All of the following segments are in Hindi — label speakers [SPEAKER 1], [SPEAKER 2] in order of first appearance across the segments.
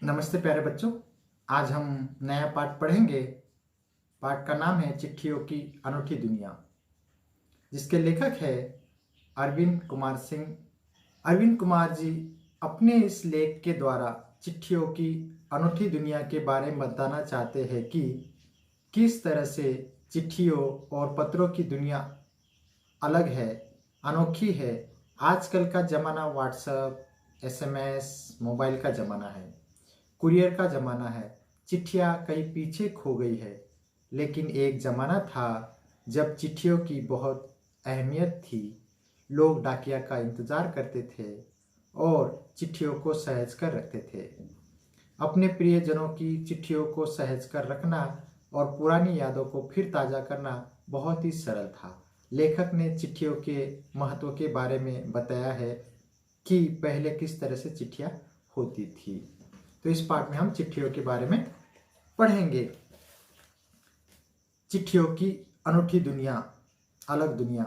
[SPEAKER 1] नमस्ते प्यारे बच्चों। आज हम नया पाठ पढ़ेंगे। पाठ का नाम है चिट्ठियों की अनूठी दुनिया, जिसके लेखक है अरविंद कुमार सिंह। अरविंद कुमार जी अपने इस लेख के द्वारा चिट्ठियों की अनूठी दुनिया के बारे में बताना चाहते हैं कि किस तरह से चिट्ठियों और पत्रों की दुनिया अलग है, अनोखी है। आजकल का ज़माना व्हाट्सएप, एसएमएस, मोबाइल का ज़माना है, कुरियर का ज़माना है। चिट्ठियाँ कहीं पीछे खो गई है, लेकिन एक ज़माना था जब चिट्ठियों की बहुत अहमियत थी। लोग डाकिया का इंतज़ार करते थे और चिट्ठियों को सहेज कर रखते थे। अपने प्रियजनों की चिट्ठियों को सहेज कर रखना और पुरानी यादों को फिर ताज़ा करना बहुत ही सरल था। लेखक ने चिट्ठियों के महत्व के बारे में बताया है कि पहले किस तरह से चिट्ठियाँ होती थी। तो इस पाठ में हम चिट्ठियों के बारे में पढ़ेंगे। चिट्ठियों की अनूठी दुनिया, अलग दुनिया।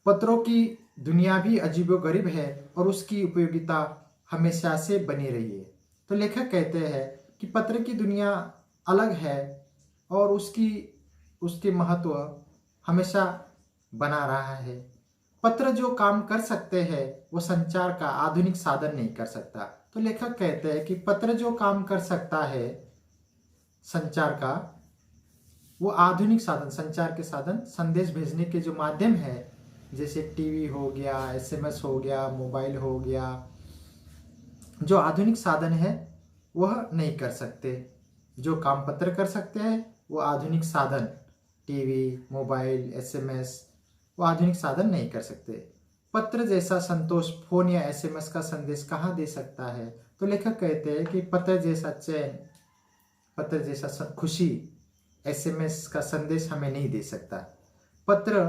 [SPEAKER 1] पत्रों की दुनिया भी अजीबोगरीब है और उसकी उपयोगिता हमेशा से बनी रही है। तो लेखक कहते हैं कि पत्र की दुनिया अलग है और उसके महत्व हमेशा बना रहा है। पत्र जो काम कर सकते हैं वो संचार का आधुनिक साधन नहीं कर सकता। तो लेखक कहते हैं कि पत्र जो काम कर सकता है संचार का, वो आधुनिक साधन, संचार के साधन, संदेश भेजने के जो माध्यम है, जैसे टीवी हो गया, एसएमएस हो गया, मोबाइल हो गया, जो आधुनिक साधन है वह नहीं कर सकते। जो काम पत्र कर सकते हैं वो आधुनिक साधन, टीवी, मोबाइल, एसएमएस, वो आधुनिक साधन नहीं कर सकते। पत्र जैसा संतोष फोन या एसएमएस का संदेश कहाँ दे सकता है? तो लेखक कहते हैं कि पत्र जैसा चैन, पत्र जैसा खुशी एसएमएस का संदेश हमें नहीं दे सकता। पत्र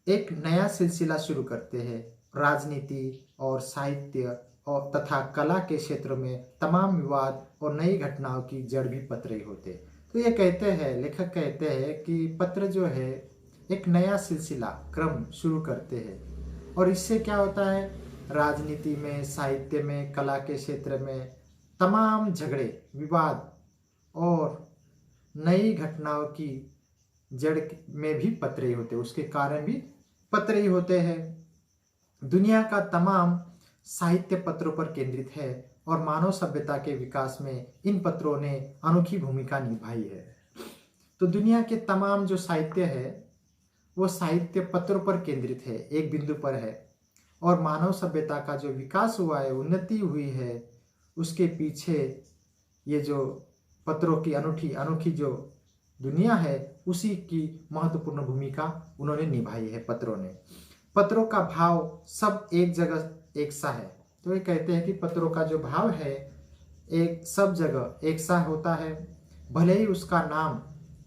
[SPEAKER 1] एक नया सिलसिला शुरू करते हैं। राजनीति और साहित्य और तथा कला के क्षेत्रों में तमाम विवाद और नई घटनाओं की जड़ भी पत्र ही होते। तो ये कहते हैं, लेखक कहते हैं कि पत्र जो है एक नया सिलसिला, क्रम शुरू करते हैं। और इससे क्या होता है? राजनीति में, साहित्य में, कला के क्षेत्र में तमाम झगड़े, विवाद और नई घटनाओं की जड़ में भी पत्र ही होते, उसके कारण भी पत्र ही होते हैं। दुनिया का तमाम साहित्य पत्रों पर केंद्रित है और मानव सभ्यता के विकास में इन पत्रों ने अनोखी भूमिका निभाई है। तो दुनिया के तमाम जो साहित्य है वो साहित्य पत्रों पर केंद्रित है, एक बिंदु पर है। और मानव सभ्यता का जो विकास हुआ है, उन्नति हुई है, उसके पीछे ये जो पत्रों की अनोखी जो दुनिया है, उसी की महत्वपूर्ण भूमिका उन्होंने निभाई है पत्रों ने। पत्रों का भाव सब एक जगह एक सा है। तो ये कहते हैं कि पत्रों का जो भाव है एक सब जगह एक सा होता है, भले ही उसका नाम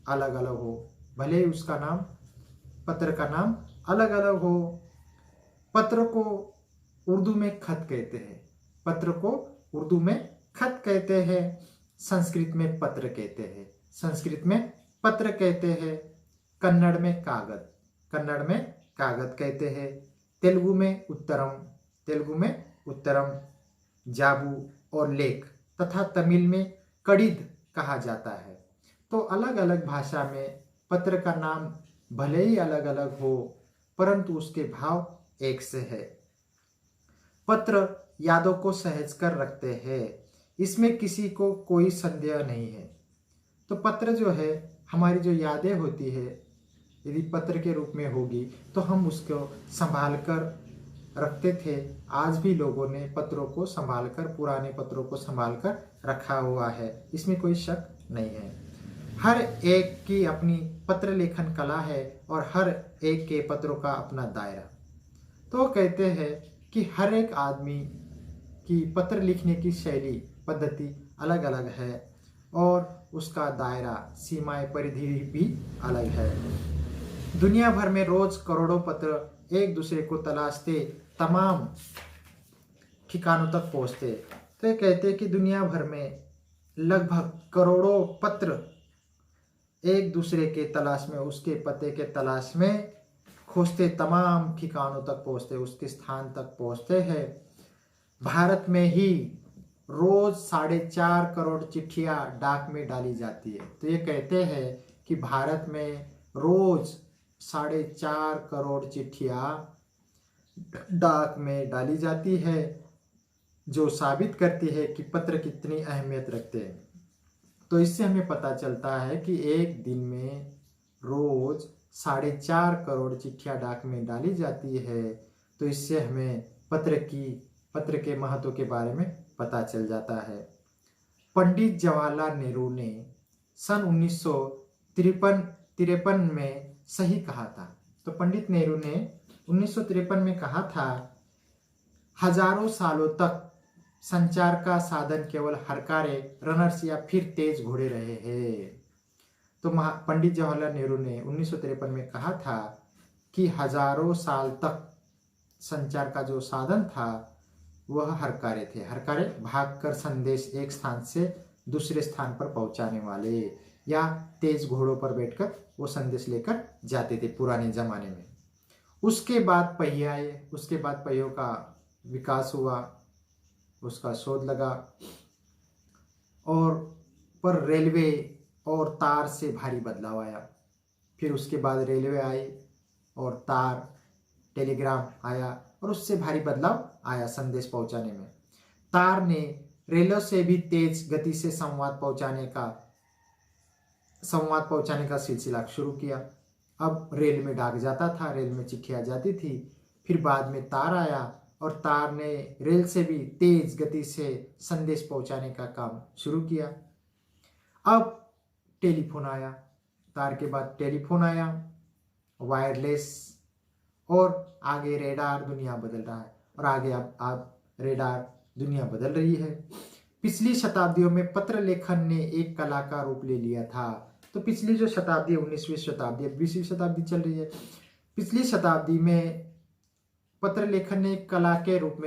[SPEAKER 1] अलग अलग हो, भले ही उसका नाम, पत्र का नाम अलग अलग हो। पत्र को उर्दू में खत कहते हैं, पत्र को उर्दू में खत कहते हैं, संस्कृत में पत्र कहते हैं, संस्कृत में पत्र कहते हैं, कन्नड़ में कागज, कन्नड़ में कागज कहते हैं, तेलुगु में उत्तरम, तेलुगु में उत्तरम, जाबू और लेख तथा तमिल में कड़िद कहा जाता है। तो अलग अलग भाषा में पत्र का नाम भले ही अलग अलग हो, परंतु उसके भाव एक से है। पत्र यादों को सहेज कर रखते हैं, इसमें किसी को कोई संदेह नहीं है। तो पत्र जो है, हमारी जो यादें होती है, यदि पत्र के रूप में होगी तो हम उसको संभाल कर रखते थे। आज भी लोगों ने पत्रों को संभाल कर, पुराने पत्रों को संभाल कर रखा हुआ है, इसमें कोई शक नहीं है। हर एक की अपनी पत्र लेखन कला है और हर एक के पत्रों का अपना दायरा। तो कहते हैं कि हर एक आदमी की पत्र लिखने की शैली, पद्धति अलग अलग है और उसका दायरा, सीमाएं, परिधि भी अलग है। दुनिया भर में रोज करोड़ों पत्र एक दूसरे को तलाशते तमाम ठिकानों तक पहुंचते। तो ये कहते हैं कि दुनिया भर में लगभग करोड़ों पत्र एक दूसरे के तलाश में, उसके पते के तलाश में खोजते, तमाम ठिकानों तक पहुंचते, उसके स्थान तक पहुंचते हैं। भारत में ही रोज 4.5 करोड़ चिट्ठियां डाक में डाली जाती है। तो ये कहते हैं कि भारत में रोज 4.5 करोड़ चिट्ठियां डाक में डाली जाती है, जो साबित करती है कि पत्र कितनी अहमियत रखते हैं। तो इससे हमें पता चलता है कि एक दिन में रोज 4.5 करोड़ चिट्ठियां डाक में डाली जाती है। तो इससे हमें पत्र के महत्व के बारे में पता चल जाता है। पंडित जवाहरलाल नेहरू ने सन 1953 में सही कहा था। तो पंडित नेहरू ने 1953 में कहा था, हजारों सालों तक संचार का साधन केवल हरकारे, रनर्स या फिर तेज घोड़े रहे हैं। तो पंडित जवाहरलाल नेहरू ने 1953 में कहा था कि हजारों साल तक संचार का जो साधन था वह हरकारे थे। हरकारे भागकर संदेश एक स्थान से दूसरे स्थान पर पहुंचाने वाले, या तेज घोड़ों पर बैठकर वो संदेश लेकर जाते थे पुराने जमाने में। उसके बाद पहिए आए, उसके बाद पहियों का विकास हुआ, उसका शोध लगा, और पर रेलवे और तार से भारी बदलाव आया। फिर उसके बाद रेलवे आई और तार, टेलीग्राम आया और उससे भारी बदलाव आया संदेश पहुंचाने में। तार ने रेलों से भी तेज गति से संवाद पहुंचाने का सिलसिला शुरू किया। अब रेल में डाक जाता था, रेल में चिट्ठियां जाती थी, फिर बाद में तार आया और तार ने रेल से भी तेज गति से संदेश पहुंचाने का काम शुरू किया। अब टेलीफोन आया, तार के बाद टेलीफोन आया, वायरलेस, और आगे रेडार। दुनिया बदल रहा है और आगे अब रेडार दुनिया बदल रही है। पिछली शताब्दियों में पत्र लेखन ने एक कला का रूप ले लिया था। तो पिछली जो शताब्दी, 19वीं शताब्दी, अब 20वीं शताब्दी चल रही है। पिछली शताब्दी में पत्र लेखन ने एक कला के रूप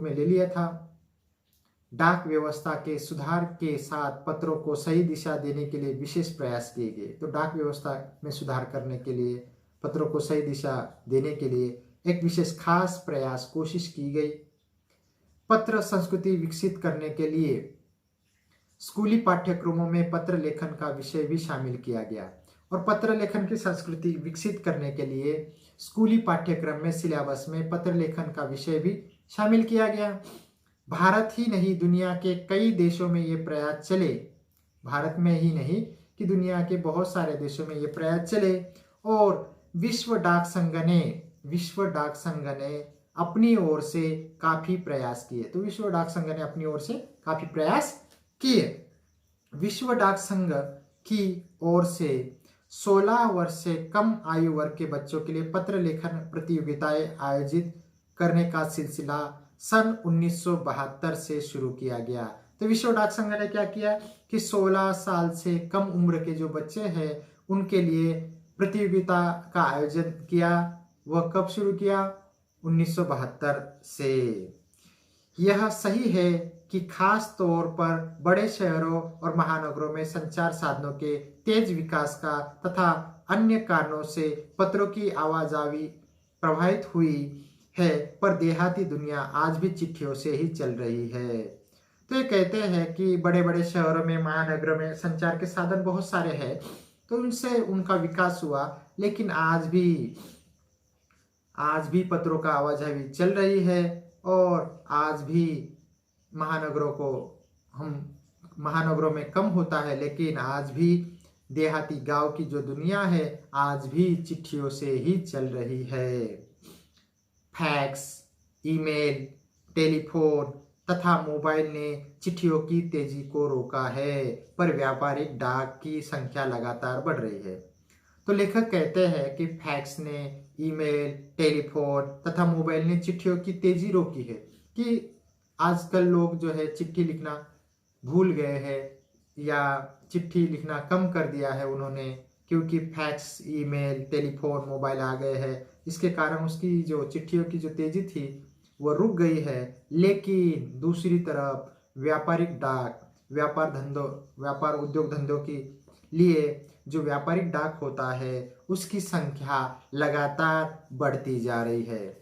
[SPEAKER 1] में ले लिया था। डाक व्यवस्था के सुधार के साथ पत्रों को सही दिशा देने के लिए विशेष प्रयास किए गए। तो डाक व्यवस्था में सुधार करने के लिए, पत्रों को सही दिशा देने के लिए एक विशेष खास प्रयास, कोशिश की गई। पत्र संस्कृति विकसित करने के लिए स्कूली पाठ्यक्रमों में पत्र लेखन का विषय भी शामिल किया गया, और पत्र लेखन की संस्कृति विकसित करने के लिए स्कूली पाठ्यक्रम में, सिलेबस में पत्र लेखन का विषय भी शामिल किया गया। भारत ही नहीं, दुनिया के कई देशों में ये प्रयास चले। भारत में ही नहीं कि दुनिया के बहुत सारे देशों में ये प्रयास चले, और विश्व डाक संघ ने अपनी ओर से काफी प्रयास किए। तो विश्व डाक संघ ने अपनी ओर से काफी प्रयास किए। विश्व डाक संघ की ओर से 16 वर्ष से कम आयु वर्ग के बच्चों के लिए पत्र लेखन प्रतियोगिताएं आयोजित करने का सिलसिला सन 1972 से शुरू किया गया। तो विश्व डाक संघ ने क्या किया कि 16 साल से कम उम्र के जो बच्चे हैं उनके लिए प्रतियोगिता का आयोजन किया। वह कब शुरू किया? 1972 से। यह सही है कि खास तौर पर बड़े शहरों और महानगरों में संचार साधनों के तेज विकास का तथा अन्य कारणों से पत्रों की आवाजाही प्रभावित हुई है, पर देहाती दुनिया आज भी चिट्ठियों से ही चल रही है। तो ये कहते हैं कि बड़े बड़े शहरों में, महानगरों में संचार के साधन बहुत सारे हैं, तो उनसे उनका विकास हुआ, लेकिन आज भी पत्रों का आवाजाही चल रही है, और आज भी महानगरों में कम होता है, लेकिन आज भी देहाती गांव की जो दुनिया है आज भी चिट्ठियों से ही चल रही है। फैक्स, ईमेल, टेलीफोन तथा मोबाइल ने चिट्ठियों की तेजी को रोका है, पर व्यापारिक डाक की संख्या लगातार बढ़ रही है। तो लेखक कहते हैं कि फैक्स ने, ईमेल, टेलीफोन तथा मोबाइल ने चिट्ठियों की तेजी रोकी है, कि आजकल लोग जो है चिट्ठी लिखना भूल गए हैं, या चिट्ठी लिखना कम कर दिया है उन्होंने, क्योंकि फैक्स, ईमेल, टेलीफोन, मोबाइल आ गए हैं। इसके कारण उसकी जो चिट्ठियों की जो तेजी थी वो रुक गई है। लेकिन दूसरी तरफ व्यापारिक डाक, व्यापार उद्योग धंधों के लिए जो व्यापारिक डाक होता है उसकी संख्या लगातार बढ़ती जा रही है।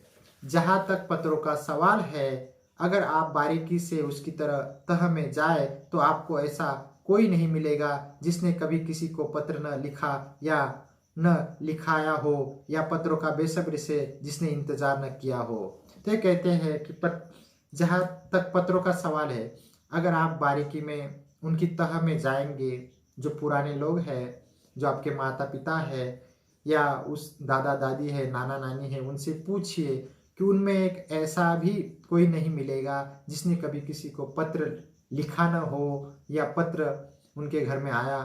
[SPEAKER 1] जहां तक पत्रों का सवाल है, अगर आप बारीकी से उसकी तरह तह में जाए तो आपको ऐसा कोई नहीं मिलेगा जिसने कभी किसी को पत्र न लिखा या न लिखाया हो, या पत्रों का बेसब्री से जिसने इंतजार न किया हो। तो ये कहते हैं कि जहाँ तक पत्रों का सवाल है, अगर आप बारीकी में उनकी तह में जाएंगे, जो पुराने लोग हैं, जो आपके माता पिता है या उस दादा दादी है, नाना नानी है, उनसे पूछिए कि उनमें एक ऐसा भी कोई नहीं मिलेगा जिसने कभी किसी को पत्र लिखा न हो, या पत्र उनके घर में आया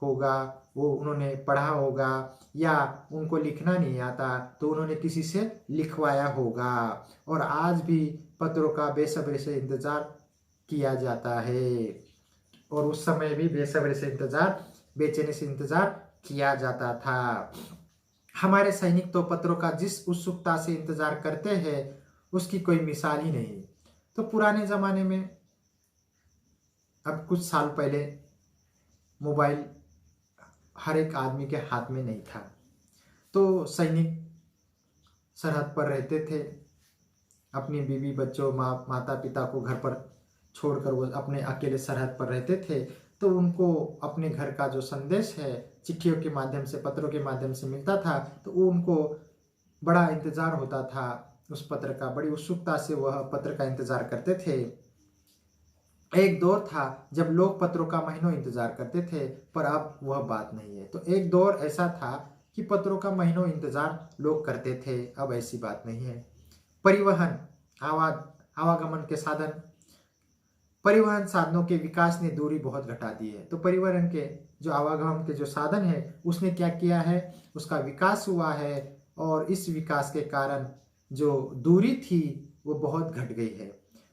[SPEAKER 1] होगा, वो उन्होंने पढ़ा होगा, या उनको लिखना नहीं आता तो उन्होंने किसी से लिखवाया होगा। और आज भी पत्रों का बेसब्री से इंतजार किया जाता है, और उस समय भी बेसब्री से इंतजार, बेचैनी से इंतजार किया जाता था। हमारे सैनिक तो पत्रों का जिस उत्सुकता से इंतजार करते हैं उसकी कोई मिसाल ही नहीं। तो पुराने जमाने में, अब कुछ साल पहले, मोबाइल हर एक आदमी के हाथ में नहीं था, तो सैनिक सरहद पर रहते थे, अपनी बीवी बच्चों माता पिता को घर पर छोड़कर वो अपने अकेले सरहद पर रहते थे। तो उनको अपने घर का जो संदेश है चिट्ठियों के माध्यम से, पत्रों के माध्यम से मिलता था, तो वो उनको बड़ा इंतजार होता था उस पत्र का, बड़ी उत्सुकता से वह पत्र का इंतजार करते थे। एक दौर था जब लोग पत्रों का महीनों इंतजार करते थे, पर अब वह बात नहीं है। तो एक दौर ऐसा था कि पत्रों का महीनों इंतजार लोग करते थे, अब ऐसी बात नहीं है। परिवहन, आवागमन के साधन, परिवहन साधनों के विकास ने दूरी बहुत घटा दी है। तो परिवहन के जो आवागमन के जो साधन है उसने क्या किया है, उसका विकास हुआ है, और इस विकास के कारण जो दूरी थी वो बहुत घट गई है।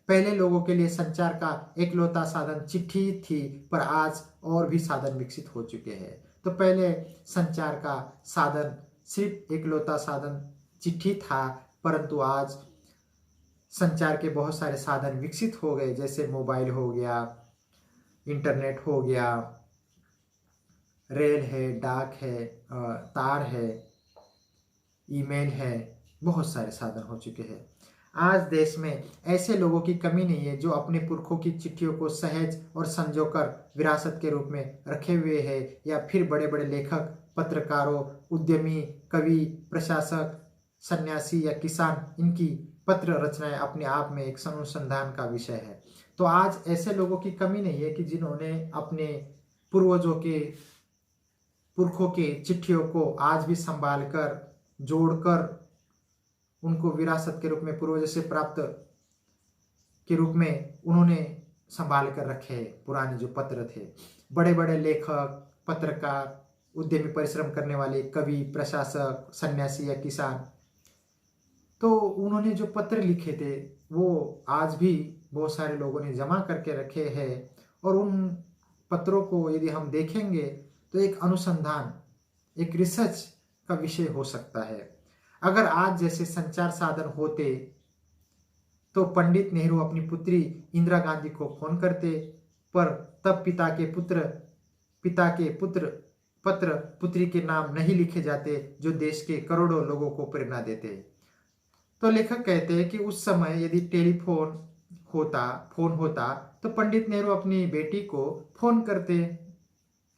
[SPEAKER 1] पहले लोगों के लिए संचार का एकलौता साधन चिट्ठी थी, पर आज और भी साधन विकसित हो चुके हैं। तो पहले संचार का साधन सिर्फ एकलौता साधन चिट्ठी था, परंतु आज संचार के बहुत सारे साधन विकसित हो गए, जैसे मोबाइल हो गया, इंटरनेट हो गया, रेल है, डाक है, तार है, ईमेल है, बहुत सारे साधन हो चुके हैं। आज देश में ऐसे लोगों की कमी नहीं है जो अपने पुरखों की चिट्ठियों को सहज और संजोकर विरासत के रूप में रखे हुए हैं, या फिर बड़े बड़े लेखक, पत्रकारों, उद्यमी, कवि, प्रशासक, सन्यासी या किसान, इनकी पत्र रचनाएं अपने आप में एक अनुसंधान का विषय है। तो आज ऐसे लोगों की कमी नहीं है कि जिन्होंने अपने पूर्वजों के, पुरखों के चिट्ठियों को आज भी संभाल कर, जोड़कर, उनको विरासत के रूप में, पूर्वजों से प्राप्त के रूप में उन्होंने संभाल कर रखे पुराने जो पत्र थे। बड़े बड़े लेखक, पत्रकार, उद्यमी, परिश्रम करने वाले कवि, प्रशासक, सन्यासी या किसान, तो उन्होंने जो पत्र लिखे थे वो आज भी बहुत सारे लोगों ने जमा करके रखे हैं। और उन पत्रों को यदि हम देखेंगे तो एक अनुसंधान, एक रिसर्च का विषय हो सकता है। अगर आज जैसे संचार साधन होते तो पंडित नेहरू अपनी पुत्री इंदिरा गांधी को फोन करते, पर तब पिता के पुत्र पत्र पुत्री के नाम नहीं लिखे जाते जो देश के करोड़ों लोगों को प्रेरणा देते। तो लेखक कहते हैं कि उस समय यदि टेलीफोन फोन होता तो पंडित नेहरू अपनी बेटी को फोन करते।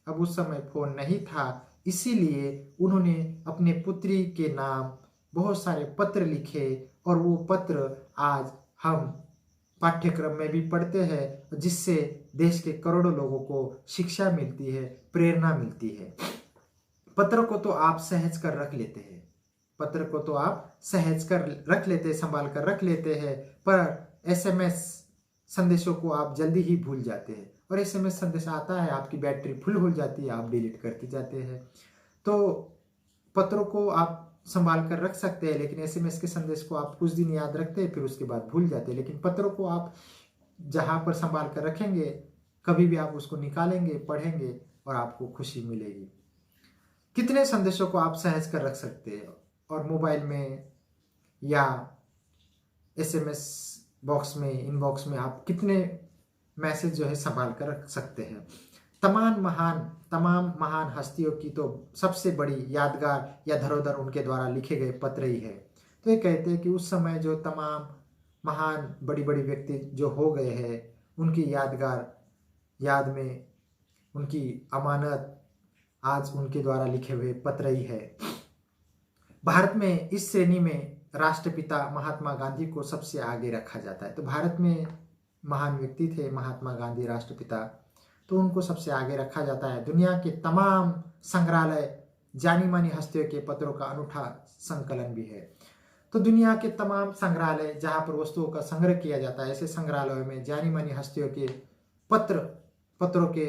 [SPEAKER 1] अब उस समय फोन नहीं था, इसीलिए उन्होंने अपने पुत्री के नाम बहुत सारे पत्र लिखे, और वो पत्र आज हम पाठ्यक्रम में भी पढ़ते हैं, जिससे देश के करोड़ों लोगों को शिक्षा मिलती है, प्रेरणा मिलती है। पत्र को तो आप सहज कर रख लेते हैं, पत्र को तो आप सहज कर रख लेते हैं, संभाल कर रख लेते हैं, पर एसएमएस संदेशों को आप जल्दी ही भूल जाते हैं, और एसएमएस संदेश आता है, आपकी बैटरी फुल हो जाती है, आप डिलीट करते जाते हैं। तो पत्रों को आप संभाल कर रख सकते हैं, लेकिन एसएमएस के संदेश को आप कुछ दिन याद रखते हैं, फिर उसके बाद भूल जाते हैं। लेकिन पत्रों को आप जहां पर संभाल कर रखेंगे, कभी भी आप उसको निकालेंगे, पढ़ेंगे, और आपको खुशी मिलेगी। कितने संदेशों को आप सहज कर रख सकते हैं, और मोबाइल में या एसएमएस बॉक्स में, इनबॉक्स में आप कितने मैसेज जो है संभाल कर रख सकते हैं। तमाम महान हस्तियों की तो सबसे बड़ी यादगार या धरोहर उनके द्वारा लिखे गए पत्र ही है। तो ये कहते हैं कि उस समय जो तमाम महान बड़ी बड़ी व्यक्ति जो हो गए हैं, उनकी याद में उनकी अमानत आज उनके द्वारा लिखे हुए पत्र ही है। भारत में इस श्रेणी में राष्ट्रपिता महात्मा गांधी को सबसे आगे रखा जाता है। तो भारत में महान व्यक्ति थे महात्मा गांधी राष्ट्रपिता, तो उनको सबसे आगे रखा जाता है। दुनिया के तमाम संग्रहालय जानी मानी हस्तियों के पत्रों का अनूठा संकलन भी है। तो दुनिया के तमाम संग्रहालय जहाँ पर वस्तुओं का संग्रह किया जाता है, ऐसे संग्रहालयों में जानी मानी हस्तियों के पत्रों के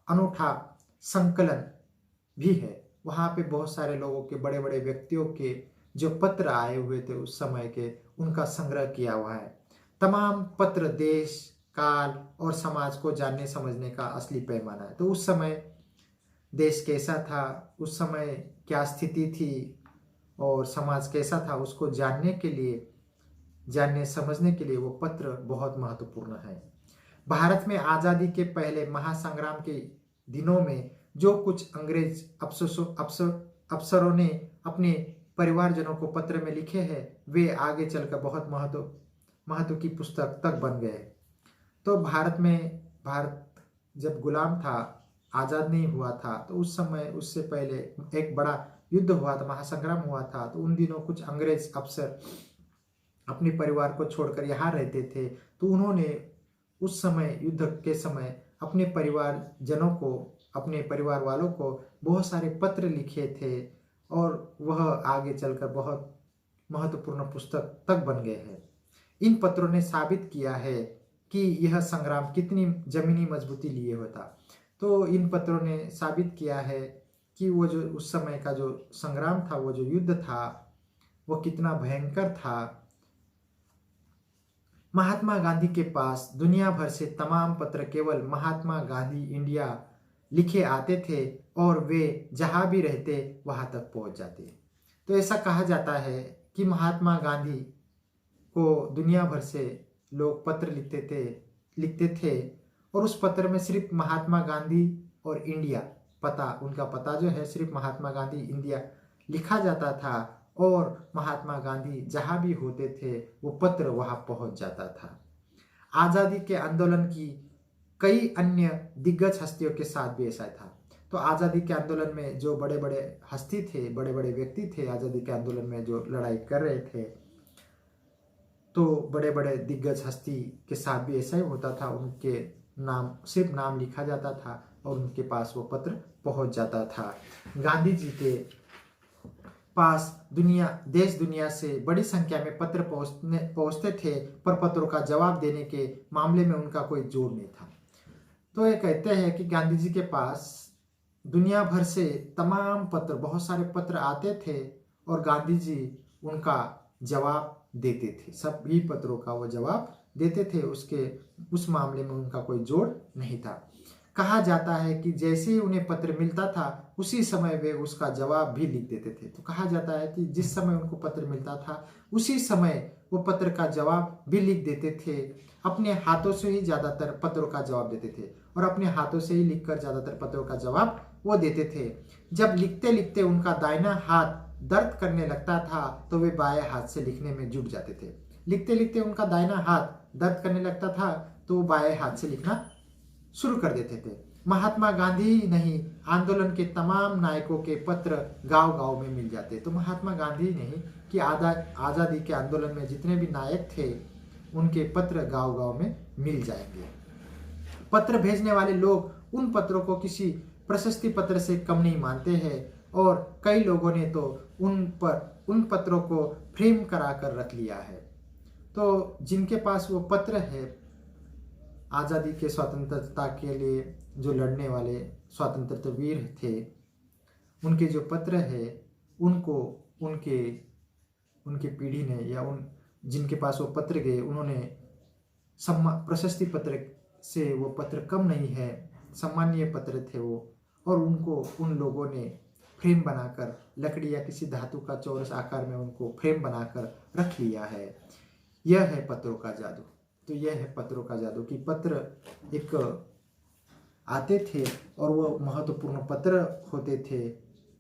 [SPEAKER 1] अनूठा संकलन भी है। वहाँ पे बहुत सारे लोगों के, बड़े बड़े व्यक्तियों के जो पत्र आए हुए थे उस समय के, उनका संग्रह किया हुआ है। तमाम पत्र देश, काल और समाज को जानने समझने का असली पैमाना है। तो उस समय देश कैसा था, उस समय क्या स्थिति थी और समाज कैसा था, उसको जानने समझने के लिए वो पत्र बहुत महत्वपूर्ण है। भारत में आज़ादी के पहले महासंग्राम के दिनों में जो कुछ अंग्रेज अफसरों ने अपने परिवारजनों को पत्र में लिखे हैं, वे आगे चलकर बहुत महत्व की पुस्तक तक बन गए। तो भारत जब गुलाम था, आज़ाद नहीं हुआ था, तो उस समय उससे पहले एक बड़ा युद्ध हुआ था, महासंग्राम हुआ था। तो उन दिनों कुछ अंग्रेज अफसर अपने परिवार को छोड़कर यहाँ रहते थे। तो उन्होंने उस समय, युद्ध के समय, अपने परिवारजनों को, अपने परिवार वालों को बहुत सारे पत्र लिखे थे और वह आगे चलकर बहुत महत्वपूर्ण पुस्तक तक बन गए हैं। इन पत्रों ने साबित किया है कि यह संग्राम कितनी जमीनी मजबूती लिए होता। तो इन पत्रों ने साबित किया है कि वो जो उस समय का जो संग्राम था, वो जो युद्ध था, वो कितना भयंकर था। महात्मा गांधी के पास दुनिया भर से तमाम पत्र केवल महात्मा गांधी इंडिया लिखे आते थे और वे जहां भी रहते वहां तक पहुंच जाते। तो ऐसा कहा जाता है कि महात्मा गांधी को दुनिया भर से लोग पत्र लिखते थे और उस पत्र में सिर्फ महात्मा गांधी और इंडिया, उनका पता जो है सिर्फ महात्मा गांधी इंडिया लिखा जाता था और महात्मा गांधी जहां भी होते थे वो पत्र वहां पहुंच जाता था। आज़ादी के आंदोलन की कई अन्य दिग्गज हस्तियों के साथ भी ऐसा था। तो आज़ादी के आंदोलन में जो बड़े बड़े हस्ती थे, बड़े बड़े व्यक्ति थे, आज़ादी के आंदोलन में जो लड़ाई कर रहे थे, तो बड़े बड़े दिग्गज हस्ती के साथ भी ऐसा ही होता था। उनके सिर्फ नाम लिखा जाता था और उनके पास वो पत्र पहुंच जाता था। गांधी जी के पास देश दुनिया से बड़ी संख्या में पत्र पहुंचते थे, पर पत्रों का जवाब देने के मामले में उनका कोई जोर नहीं था। तो ये कहते हैं कि गांधी जी के पास दुनिया भर से तमाम पत्र, बहुत सारे पत्र आते थे और गांधी जी उनका जवाब देते थे। सभी पत्रों का वो जवाब देते थे, उस मामले में उनका कोई जोड़ नहीं था। कहा जाता है कि जैसे ही उन्हें पत्र मिलता था उसी समय वे उसका जवाब भी लिख देते थे। तो कहा जाता है कि जिस समय उनको पत्र मिलता था उसी समय वो पत्र का जवाब भी लिख देते थे। अपने हाथों से ही ज़्यादातर पत्रों का जवाब देते थे और अपने हाथों से ही लिखकर ज़्यादातर पत्रों का जवाब वो देते थे। जब लिखते लिखते उनका दाहिना हाथ दर्द करने लगता था तो वे बाएं हाथ से लिखने में जुट जाते थे। लिखते लिखते उनका दाहिना हाथ दर्द करने लगता था तो वो बाएं हाथ से लिखना शुरू कर देते थे। महात्मा गांधी ही नहीं, आंदोलन के तमाम नायकों के पत्र गांव-गांव में मिल जाते। तो महात्मा गांधी नहीं कि आज़ादी के आंदोलन में जितने भी नायक थे उनके पत्र गांव-गांव में मिल जाएंगे। पत्र भेजने वाले लोग उन पत्रों को किसी प्रशस्ति पत्र से कम नहीं मानते हैं और कई लोगों ने तो उन पत्रों को फ्रेम करा कर रख लिया है। तो जिनके पास वो पत्र है, आज़ादी के स्वतंत्रता के लिए जो लड़ने वाले स्वतंत्रता वीर थे, उनके जो पत्र है उनको उनके पीढ़ी ने या जिनके पास वो पत्र गए उन्होंने प्रशस्ति पत्र से वो पत्र कम नहीं है, सम्मानीय पत्र थे वो, और उन लोगों ने फ्रेम बनाकर लकड़ी या किसी धातु का चौरस आकार में उनको फ्रेम बनाकर रख लिया है। यह है पत्रों का जादू। तो यह है पत्रों का जादू कि पत्र एक आते थे और वो महत्वपूर्ण पत्र होते थे।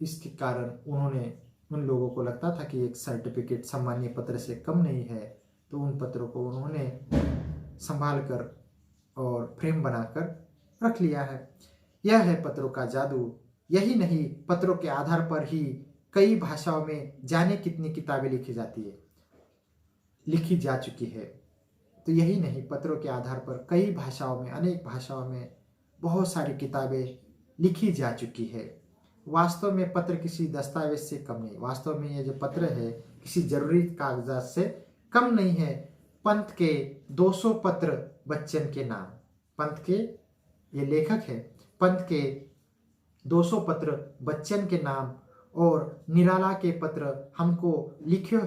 [SPEAKER 1] इसके कारण उन्होंने उन लोगों को लगता था कि एक सर्टिफिकेट सामान्य पत्र से कम नहीं है, तो उन पत्रों को उन्होंने संभाल कर और फ्रेम बनाकर रख लिया है। यह है पत्रों का जादू। यही नहीं, पत्रों के आधार पर ही कई भाषाओं में जाने कितनी किताबें लिखी जा चुकी है। तो यही नहीं, पत्रों के आधार पर कई भाषाओं में, अनेक भाषाओं में बहुत सारी किताबें लिखी जा चुकी है। वास्तव में पत्र किसी दस्तावेज से कम नहीं। वास्तव में ये जो पत्र है किसी जरूरी कागजात से कम नहीं है। पंत के 200 पत्र बच्चन के नाम। पंत के ये लेखक है। पंत के 200 पत्र बच्चन के नाम और निराला के पत्र हमको लिखा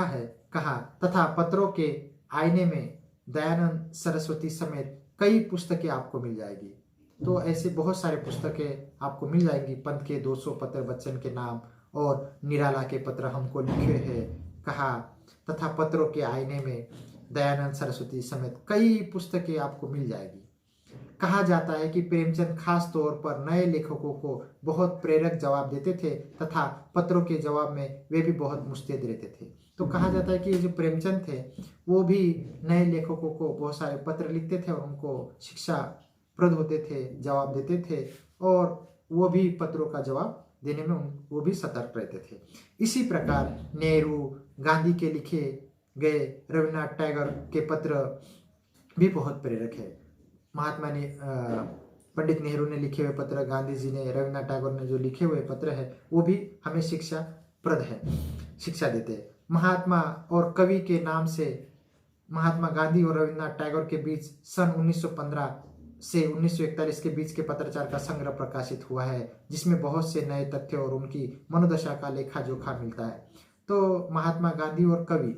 [SPEAKER 1] है कहा तथा पत्रों के आईने में दयानंद सरस्वती समेत कई पुस्तकें आपको मिल जाएगी। तो ऐसे बहुत सारे पुस्तकें आपको मिल जाएंगी। पंत के 200 पत्र बच्चन के नाम और निराला के पत्र हमको लिखे हैं कहा तथा पत्रों के आईने में दयानंद सरस्वती समेत कई पुस्तकें आपको मिल जाएगी। कहा जाता है कि प्रेमचंद खास तौर पर नए लेखकों को बहुत प्रेरक जवाब देते थे तथा पत्रों के जवाब में वे भी बहुत मुस्तैद रहते थे। तो कहा जाता है कि ये जो प्रेमचंद थे वो भी नए लेखकों को बहुत सारे पत्र लिखते थे और उनको शिक्षाप्रद होते थे, जवाब देते थे और वो भी पत्रों का जवाब देने में वो भी सतर्क रहते थे। इसी प्रकार नेहरू, गांधी के लिखे गए रविन्द्रनाथ टैगोर के पत्र भी बहुत प्रेरक है। महात्मा ने पंडित नेहरू ने लिखे हुए पत्र, गांधी जी ने, रविन्द्रनाथ टैगोर ने जो लिखे हुए पत्र है वो भी हमें शिक्षाप्रद है, शिक्षा देते हैं। महात्मा और कवि के नाम से महात्मा गांधी और रविन्द्रनाथ टैगोर के बीच सन 1915 से 1941 के बीच के पत्राचार का संग्रह प्रकाशित हुआ है, जिसमें बहुत से नए तथ्य और उनकी मनोदशा का लेखा जोखा मिलता है। तो महात्मा गांधी और कवि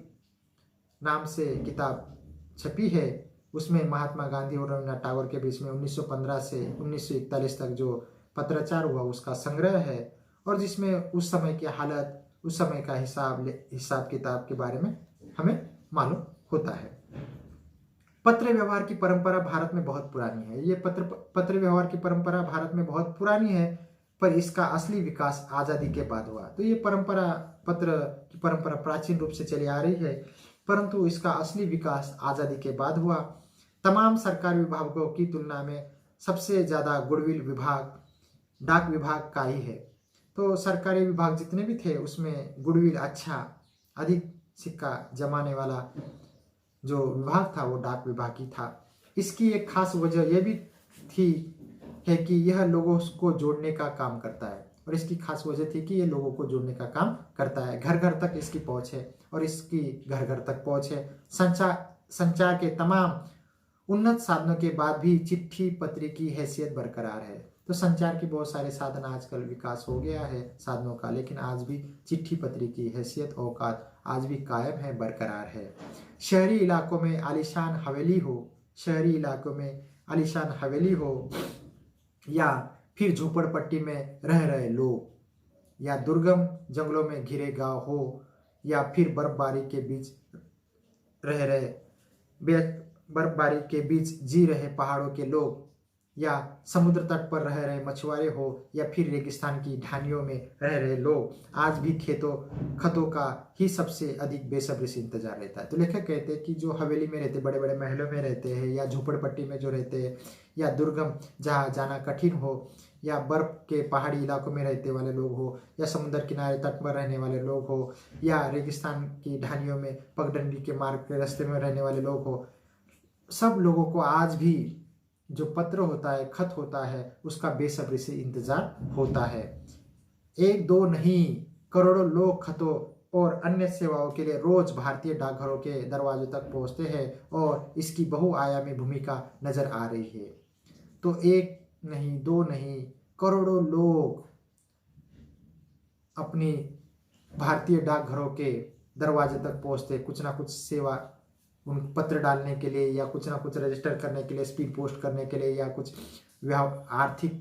[SPEAKER 1] नाम से किताब छपी है, उसमें महात्मा गांधी और रविन्द्रनाथ टैगोर के बीच में 1915 से 1941 तक जो पत्राचार हुआ उसका संग्रह है और जिसमें उस समय की हालत, उस समय का हिसाब किताब के बारे में हमें मालूम होता है। पत्र व्यवहार की परंपरा भारत में बहुत पुरानी है। ये पत्र व्यवहार की परंपरा भारत में बहुत पुरानी है, पर इसका असली विकास आज़ादी के बाद हुआ। तो ये पत्र की परंपरा प्राचीन रूप से चली आ रही है, परंतु इसका असली विकास आज़ादी के बाद हुआ। तमाम सरकारी विभागों की तुलना में सबसे ज़्यादा गुडविल विभाग डाक विभाग का ही है। तो सरकारी विभाग जितने भी थे उसमें गुडविल अच्छा, अधिक सिक्का जमाने वाला जो विभाग था वो डाक विभाग ही था। इसकी एक खास वजह यह भी है कि यह लोगों को जोड़ने का काम करता है और इसकी खास वजह थी कि ये लोगों को जोड़ने का काम करता है। घर घर तक इसकी पहुंच है और इसकी घर घर तक पहुंच है। संचार के तमाम उन्नत साधनों के बाद भी चिट्ठी पत्री की हैसियत बरकरार है। तो संचार के बहुत सारे साधन आजकल विकास हो गया है साधनों का, लेकिन आज भी चिट्ठी पत्री की हैसियत औकात आज भी कायम है, बरकरार है। शहरी इलाकों में आलीशान हवेली हो या फिर झोपड़पट्टी में रह रहे लोग या दुर्गम जंगलों में घिरे गांव हो या फिर बर्फबारी के बीच जी रहे पहाड़ों के लोग या समुद्र तट पर रह रहे मछुआरे हो या फिर रेगिस्तान की ढानियों में रह रहे लोग, आज भी खतों का ही सबसे अधिक बेसब्री से इंतजार रहता है। तो लेखक कहते हैं कि जो हवेली में रहते, बड़े बड़े महलों में रहते हैं या झोपड़पट्टी में जो रहते हैं या दुर्गम जहाँ जाना कठिन हो या बर्फ के पहाड़ी इलाकों में रहते वाले लोग हो या समुद्र किनारे तट पर रहने वाले लोग हो या रेगिस्तान की ढानियों में पगडंडी के मार्ग के रास्ते में रहने वाले लोग हो, सब लोगों को आज भी जो पत्र होता है, खत होता है, उसका बेसब्री से इंतजार होता है। एक दो नहीं, करोड़ों लोग खतों और अन्य सेवाओं के लिए रोज भारतीय डाकघरों के दरवाजों तक पहुंचते हैं और इसकी बहुआयामी भूमिका नजर आ रही है। तो एक नहीं, दो नहीं, करोड़ों लोग अपनी भारतीय डाकघरों के दरवाजे तक पहुंचते, कुछ ना कुछ सेवा, उन पत्र डालने के लिए या कुछ ना कुछ रजिस्टर करने के लिए, स्पीड पोस्ट करने के लिए या कुछ आर्थिक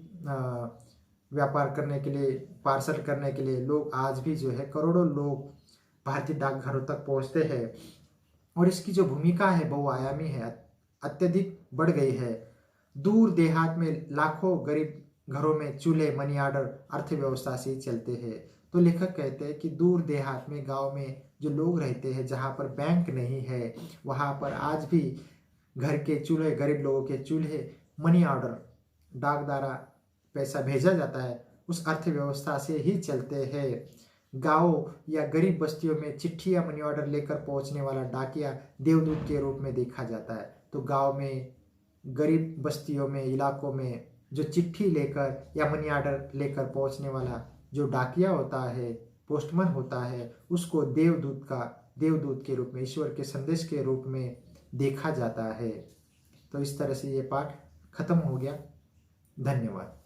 [SPEAKER 1] व्यापार करने के लिए, पार्सल करने के लिए लोग आज भी जो है करोड़ों लोग भारतीय डाकघरों तक पहुंचते हैं। और इसकी जो भूमिका है बहुआयामी है, अत्यधिक बढ़ गई है। दूर देहात में लाखों गरीब घरों में चूल्हे, मनी ऑर्डर अर्थव्यवस्था से ही चलते हैं। तो लेखक कहते हैं कि दूर देहात में, गांव में जो लोग रहते हैं, जहाँ पर बैंक नहीं है, वहाँ पर आज भी घर के चूल्हे, गरीब लोगों के चूल्हे, मनी ऑर्डर, डाक द्वारा पैसा भेजा जाता है, उस अर्थव्यवस्था से ही चलते हैं। गाँव या गरीब बस्तियों में चिट्ठी या मनी ऑर्डर लेकर पहुंचने वाला डाकिया देवदूत के रूप में देखा जाता है। तो गांव में, गरीब बस्तियों में, इलाकों में जो चिट्ठी लेकर या मनी ऑर्डर लेकर पहुंचने वाला जो डाकिया होता है, पोस्टमैन होता है, उसको देवदूत के रूप में, ईश्वर के संदेश के रूप में देखा जाता है। तो इस तरह से ये पाठ खत्म हो गया। धन्यवाद।